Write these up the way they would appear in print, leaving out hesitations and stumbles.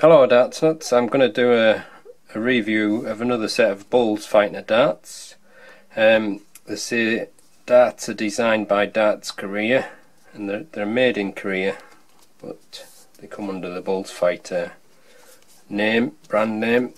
Hello darts nuts, I'm going to do a review of another set of Bulls Fighter darts. The darts are designed by Darts Korea and they're made in Korea, but they come under the Bulls Fighter brand name,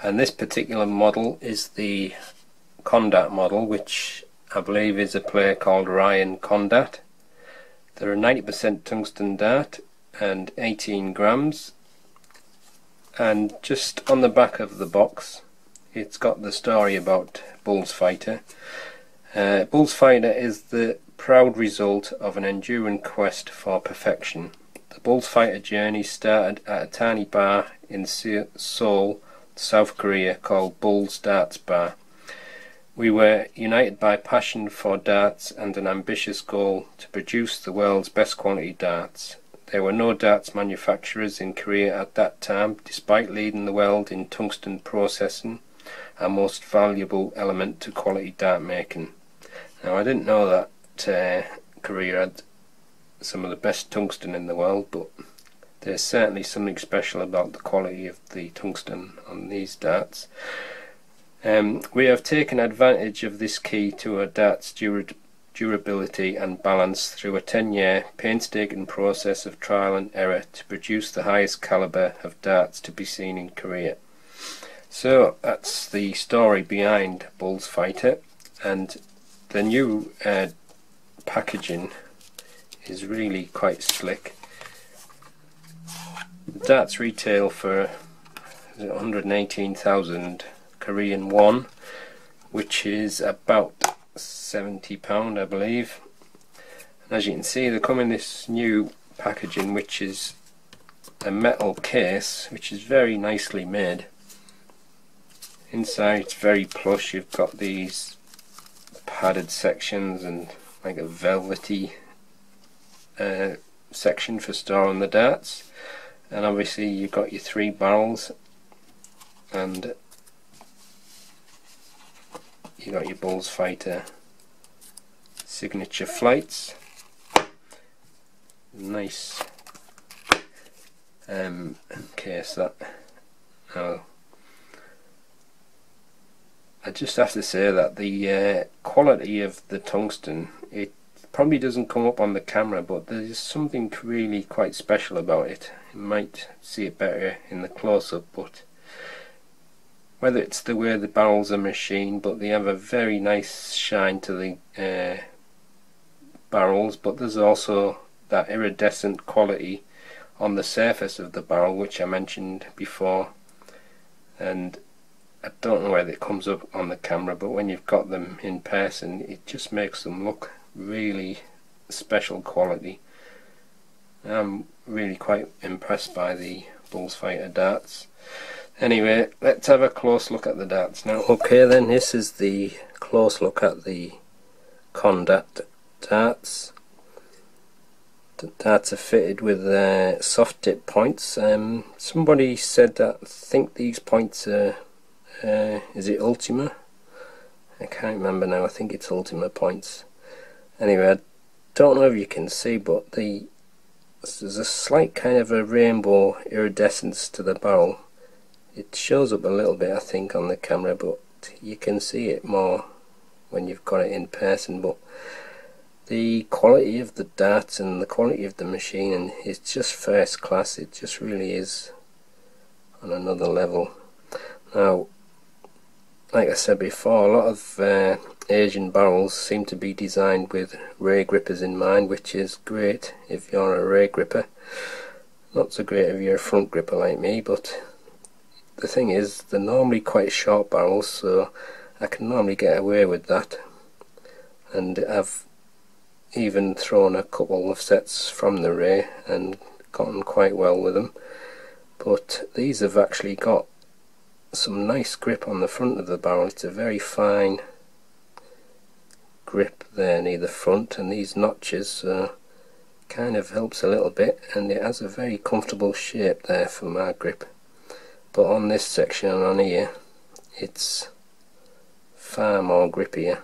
and this particular model is the Condat model, which I believe is a player called Fighter Condat. They're a 90% tungsten dart and 18 grams. And just on the back of the box it's got the story about Bulls Fighter. Bulls Fighter is the proud result of an enduring quest for perfection. The Bulls Fighter journey started at a tiny bar in Seoul, South Korea called Bulls Darts Bar. We were united by passion for darts and an ambitious goal to produce the world's best quality darts. There were no darts manufacturers in Korea at that time, despite leading the world in tungsten processing, our most valuable element to quality dart making. Now, I didn't know that Korea had some of the best tungsten in the world, but there's certainly something special about the quality of the tungsten on these darts. We have taken advantage of this key to a dart's durability and balance through a 10-year painstaking process of trial and error to produce the highest caliber of darts to be seen in Korea. So that's the story behind Bulls Fighter, and the new packaging is really quite slick. The darts retail for 118,000 Korean won, which is about £70 I believe. And as you can see, they come in this new packaging, which is a metal case, which is very nicely made. Inside it's very plush. You've got these padded sections and like a velvety section for storing the darts, and obviously you've got your 3 barrels, and you got your Bulls Fighter signature flights. Nice case that. Now, I just have to say that the quality of the tungsten, it probably doesn't come up on the camera, but there's something really quite special about it. You might see it better in the close-up, but whether it's the way the barrels are machined, but they have a very nice shine to the barrels, but there's also that iridescent quality on the surface of the barrel, which I mentioned before, and I don't know whether it comes up on the camera, but when you've got them in person it just makes them look really special quality. I'm really quite impressed by the Bulls Fighter darts. Anyway, let's have a close look at the darts now. Okay then, this is the close look at the Condat darts. The darts are fitted with soft tip points. Somebody said that I think these points are, is it Ultima? I can't remember now, I think it's Ultima points. Anyway, I don't know if you can see, but there's a slight kind of a rainbow iridescence to the barrel. It shows up a little bit I think on the camera, but you can see it more when you've got it in person. But the quality of the darts and the quality of the machining is just first class. It just really is on another level. Now, like I said before, a lot of Asian barrels seem to be designed with ray grippers in mind, which is great if you're a ray gripper. Not so great if you're a front gripper like me, but the thing is, they're normally quite short barrels, so I can normally get away with that, and I've even thrown a couple of sets from the ray and gotten quite well with them. But these have actually got some nice grip on the front of the barrel. It's a very fine grip there near the front, and these notches kind of helps a little bit, and it has a very comfortable shape there for my grip. But on this section on here, it's far more grippier,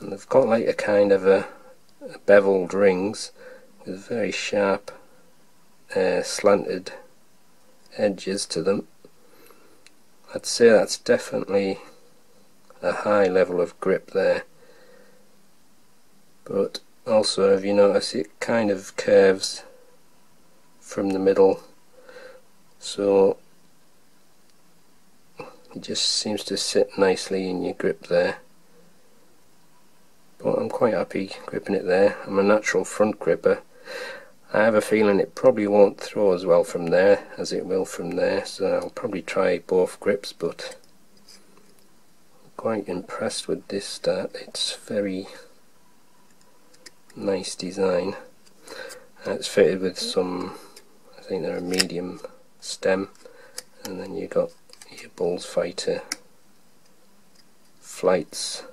and they've got like a kind of a beveled rings with very sharp slanted edges to them. I'd say that's definitely a high level of grip there, but also if you notice it kind of curves from the middle, so it just seems to sit nicely in your grip there. But I'm quite happy gripping it there. I'm a natural front gripper. I have a feeling it probably won't throw as well from there as it will from there, so I'll probably try both grips, but I'm quite impressed with this dart. It's very nice design. It's fitted with some, I think they're a medium stem, and then you got your Bullfighter flights.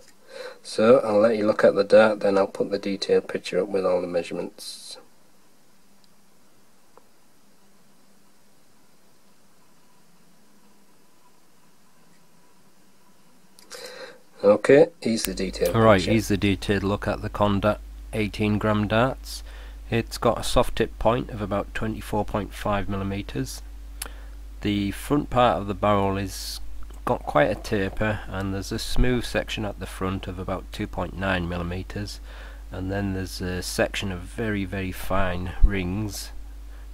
So I'll let you look at the dart, then I'll put the detailed picture up with all the measurements. Okay, here's the detailed Alright, picture. here's the detailed look at the Condat 18g darts. It's got a soft tip point of about 24.5mm. The front part of the barrel is got quite a taper, and there's a smooth section at the front of about 2.9mm, and then there's a section of very fine rings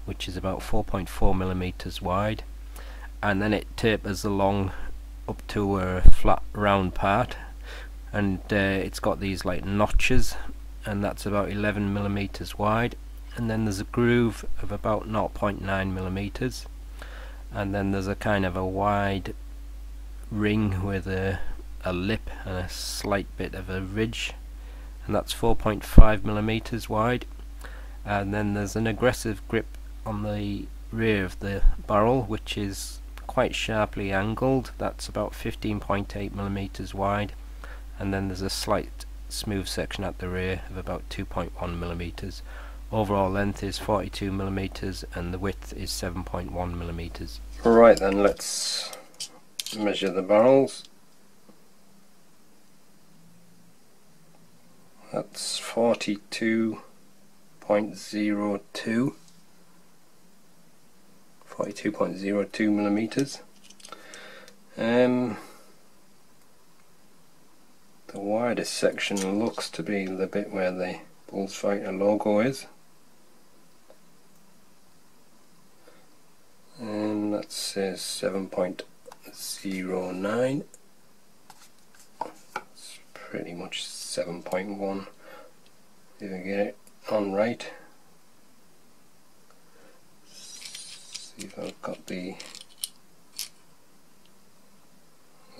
which is about 4.4mm wide, and then it tapers along up to a flat round part, and it's got these like notches, and that's about 11mm wide, and then there's a groove of about 0.9mm, and then there's a kind of a wide ring with a lip and a slight bit of a ridge, and that's 4.5mm wide, and then there's an aggressive grip on the rear of the barrel which is quite sharply angled. That's about 15.8mm wide, and then there's a slight smooth section at the rear of about 2.1mm. Overall length is 42mm and the width is 7.1mm. Right then, let's measure the barrels. That's 42.02 42.02mm. The widest section looks to be the bit where the Bullfighter logo is, and that says 7.09. It's pretty much 7.1 if I get it on right. See if I've got the,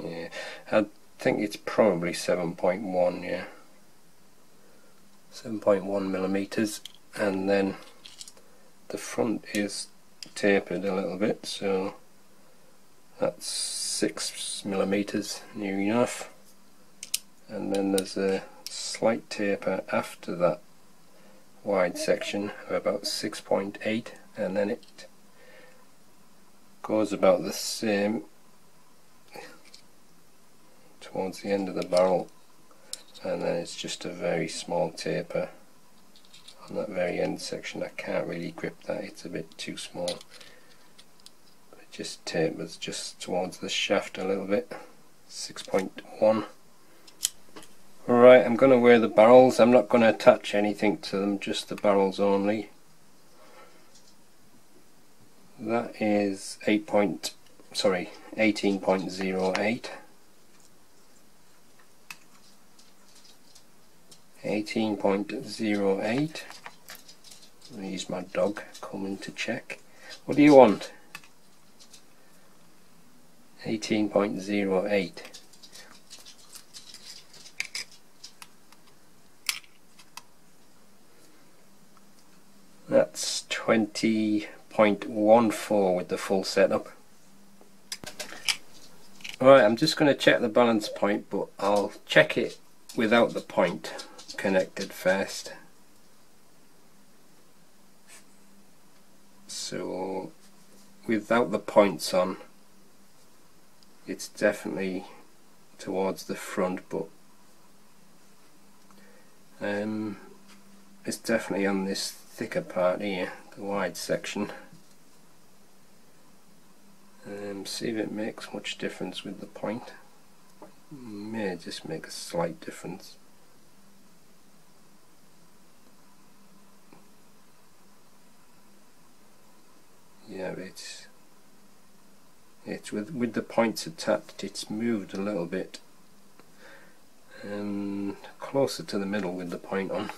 yeah, I think it's probably 7.1, yeah, 7.1mm, and then the front is tapered a little bit, so that's 6mm near enough, and then there's a slight taper after that wide section of about 6.8, and then it goes about the same towards the end of the barrel, and then it's just a very small taper on that very end section. I can't really grip that, it's a bit too small. It just tapers just towards the shaft a little bit, 6.1. Alright, I'm going to weigh the barrels. I'm not going to attach anything to them, just the barrels only. That is 18.08. 18.08. Here's my dog coming to check. What do you want? 18.08. That's 20.14 with the full setup. Alright, I'm just going to check the balance point, but I'll check it without the point connected first. So without the points on, it's definitely towards the front, but it's definitely on this thicker part here, the wide section. See if it makes much difference with the point. May just make a slight difference. Yeah, it's with the points attached, it's moved a little bit closer to the middle with the point on,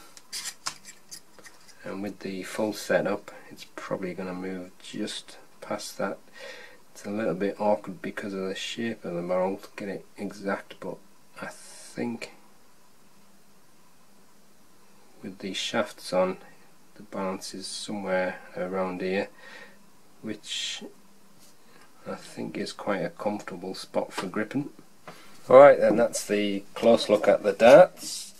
and with the full setup it's probably going to move just past that. It's a little bit awkward because of the shape of the barrel to get it exact, but I think with the shafts on the balance is somewhere around here, which I think is quite a comfortable spot for gripping. Alright then, that's the close look at the darts.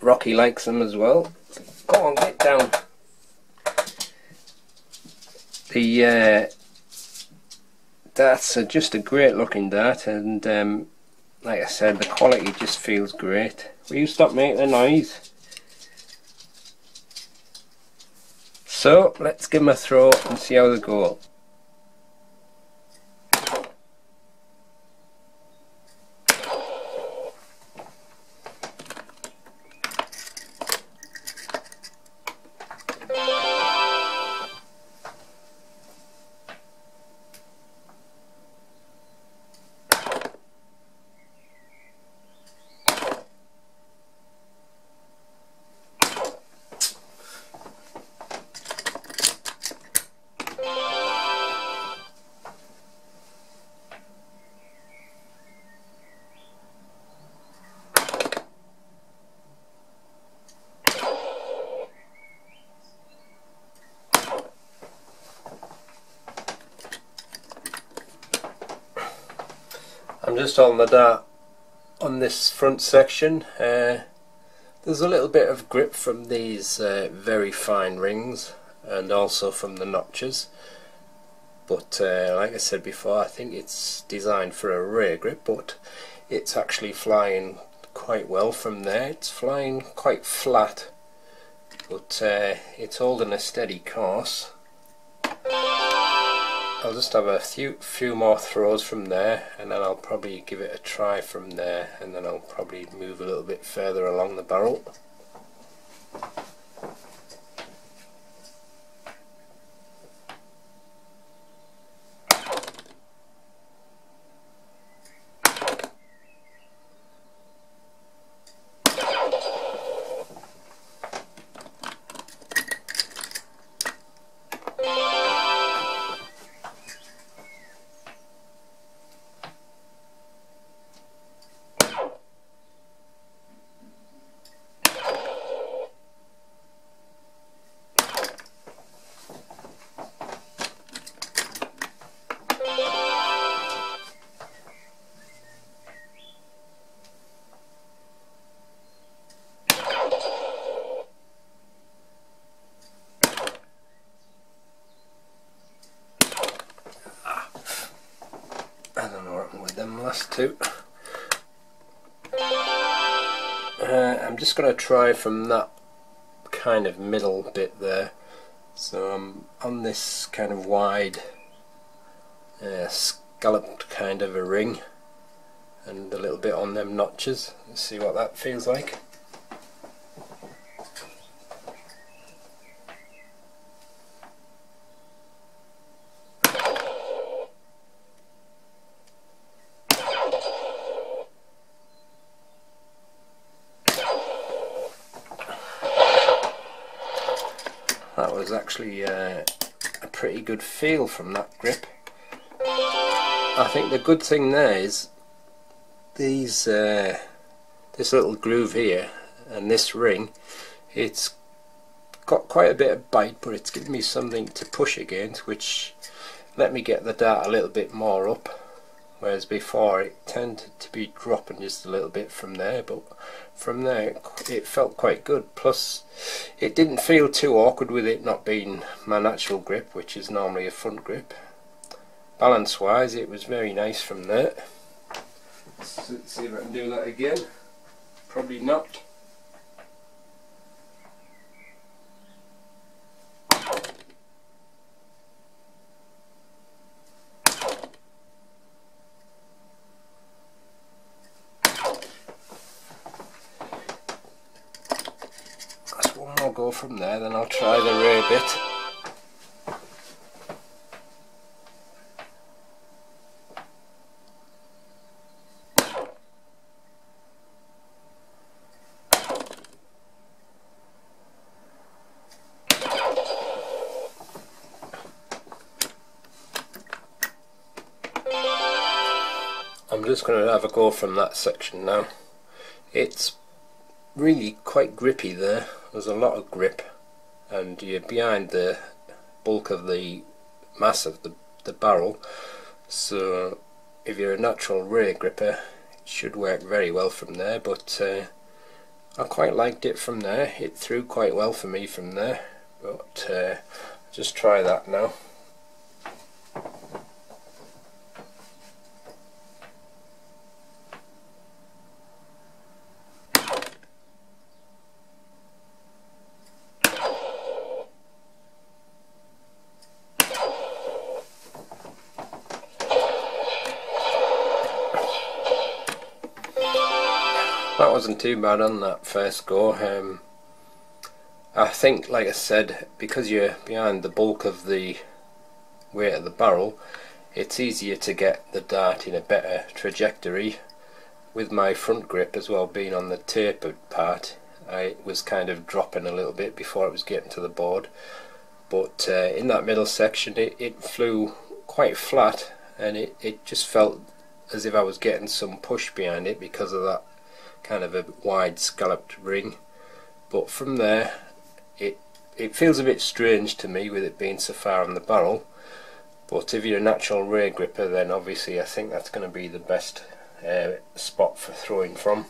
Rocky likes them as well. Go on, get down. The darts are just a great looking dart, and like I said, the quality just feels great. Will you stop making a noise? So let's give them a throw and see how they go. I'm just holding the dart on this front section. There's a little bit of grip from these very fine rings and also from the notches, but like I said before, I think it's designed for a rear grip, but it's actually flying quite well from there. It's flying quite flat, but it's holding a steady course. I'll just have a few more throws from there, and then I'll probably give it a try from there, and then I'll probably move a little bit further along the barrel. Them last two. I'm just going to try from that kind of middle bit there. So I'm on this kind of wide scalloped kind of a ring, and a little bit on them notches. Let's see what that feels like. That was actually a pretty good feel from that grip. I think the good thing there is these this little groove here and this ring, it's got quite a bit of bite, but it's given me something to push against, which let me get the dart a little bit more up, whereas before it tended to be dropping just a little bit from there, but from there it felt quite good. Plus it didn't feel too awkward with it not being my natural grip, which is normally a front grip. Balance wise it was very nice from there. Let's see if I can do that again. Probably not. go from there, then I'll try the rear bit. I'm just going to have a go from that section now. It's really quite grippy there. There's a lot of grip, and you're behind the bulk of the mass of the barrel, so if you're a natural rear gripper it should work very well from there, but I quite liked it from there. It threw quite well for me from there, but just try that now. That wasn't too bad on that first go. I think, like I said, because you're behind the bulk of the weight of the barrel, it's easier to get the dart in a better trajectory. With my front grip as well being on the tapered part, I was kind of dropping a little bit before it was getting to the board, but in that middle section it flew quite flat, and it just felt as if I was getting some push behind it because of that kind of a wide scalloped ring. But from there it feels a bit strange to me with it being so far on the barrel, but if you're a natural rear gripper then obviously I think that's going to be the best spot for throwing from.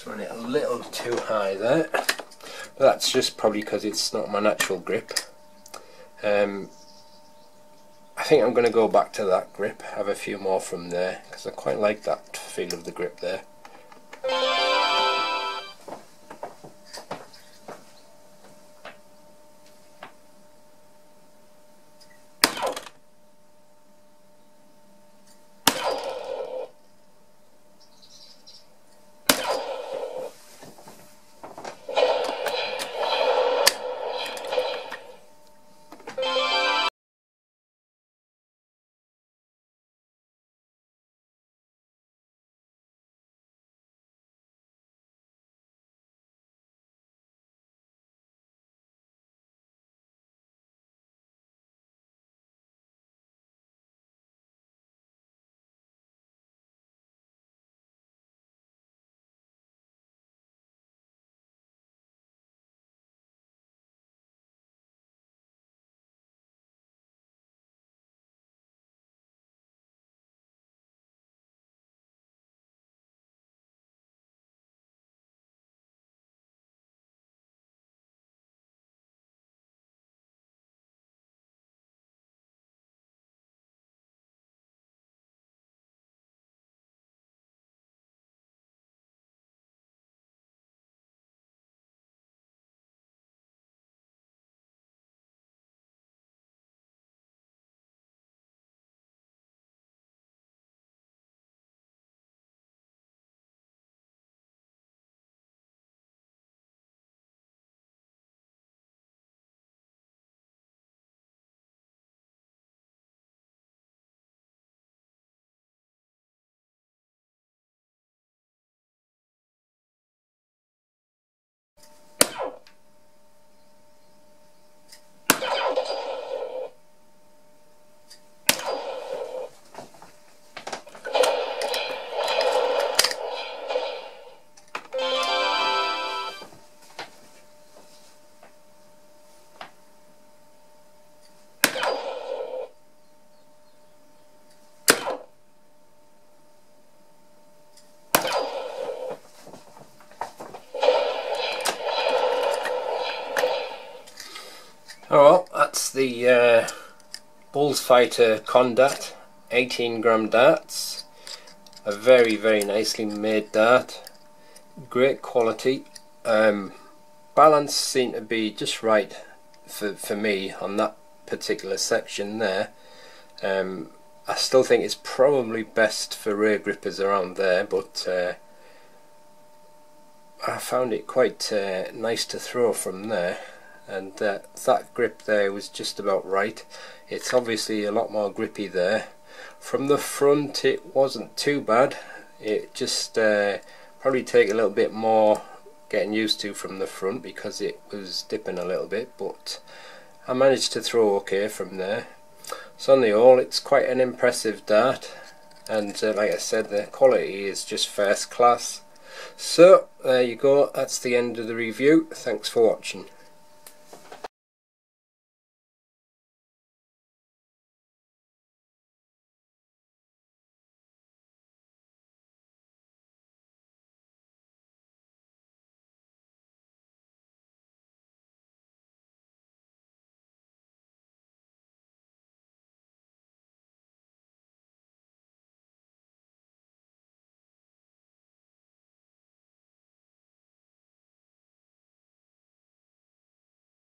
Run it a little too high there, but that's just probably because it's not my natural grip. I think I'm going to go back to that grip, have a few more from there, because I quite like that feel of the grip there. Oh well, that's the Bull's Fighter Condat 18-gram darts. A very nicely made dart, great quality. balance seemed to be just right for me on that particular section there. I still think it's probably best for rear grippers around there, but I found it quite nice to throw from there, and that grip there was just about right. It's obviously a lot more grippy there. From the front it wasn't too bad. It just probably take a little bit more getting used to from the front because it was dipping a little bit, but I managed to throw okay from there. So on the whole, it's quite an impressive dart, and like I said, the quality is just first class. So there you go, that's the end of the review. Thanks for watching.